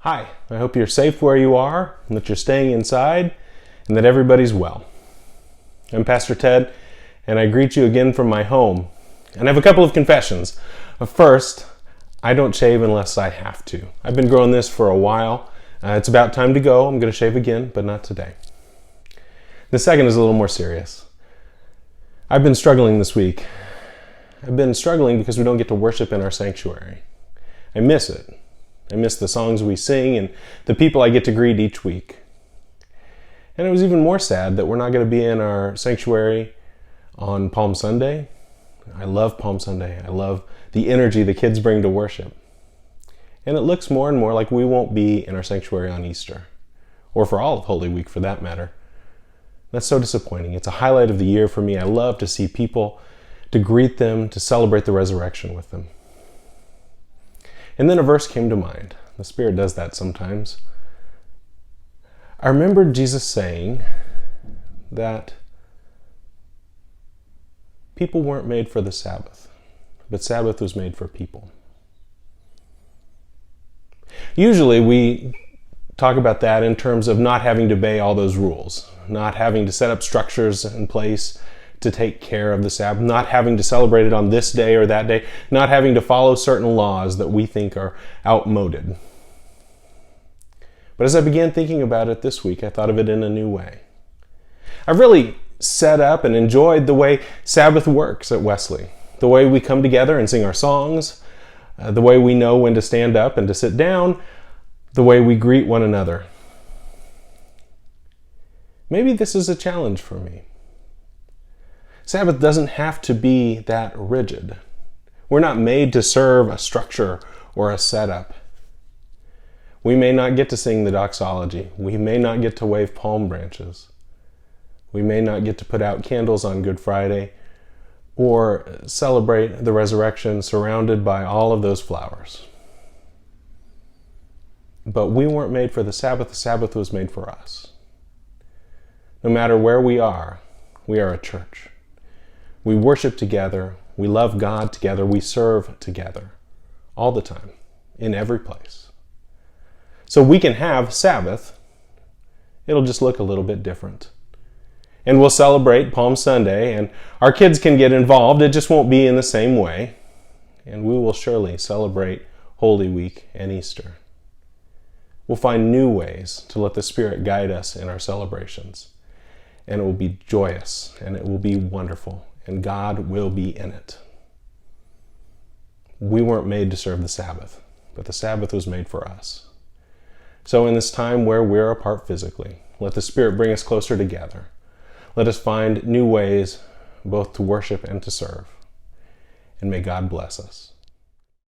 Hi, I hope you're safe where you are, and that you're staying inside, and that everybody's well. I'm Pastor Ted, and I greet you again from my home. And I have a couple of confessions. First, I don't shave unless I have to. I've been growing this for a while. It's about time to go. I'm going to shave again, but not today. The second is a little more serious. I've been struggling this week. I've been struggling because we don't get to worship in our sanctuary. I miss it. I miss the songs we sing and the people I get to greet each week. And it was even more sad that we're not going to be in our sanctuary on Palm Sunday. I love Palm Sunday. I love the energy the kids bring to worship. And it looks more and more like we won't be in our sanctuary on Easter, or for all of Holy Week for that matter. That's so disappointing. It's a highlight of the year for me. I love to see people, to greet them, to celebrate the resurrection with them. And then a verse came to mind. The Spirit does that sometimes. I remembered Jesus saying that people weren't made for the Sabbath, but Sabbath was made for people. Usually we talk about that in terms of not having to obey all those rules, not having to set up structures in place to take care of the Sabbath, not having to celebrate it on this day or that day, not having to follow certain laws that we think are outmoded. But as I began thinking about it this week, I thought of it in a new way. I've really set up and enjoyed the way Sabbath works at Wesley, the way we come together and sing our songs, the way we know when to stand up and to sit down, the way we greet one another. Maybe this is a challenge for me. Sabbath doesn't have to be that rigid. We're not made to serve a structure or a setup. We may not get to sing the doxology. We may not get to wave palm branches. We may not get to put out candles on Good Friday or celebrate the resurrection surrounded by all of those flowers. But we weren't made for the Sabbath was made for us. No matter where we are a church. We worship together, we love God together, we serve together, all the time, in every place. So we can have Sabbath, it'll just look a little bit different. And we'll celebrate Palm Sunday, and our kids can get involved, it just won't be in the same way. And we will surely celebrate Holy Week and Easter. We'll find new ways to let the Spirit guide us in our celebrations. And it will be joyous, and it will be wonderful. And God will be in it. We weren't made to serve the Sabbath, but the Sabbath was made for us. So in this time where we're apart physically, let the Spirit bring us closer together. Let us find new ways both to worship and to serve. And may God bless us.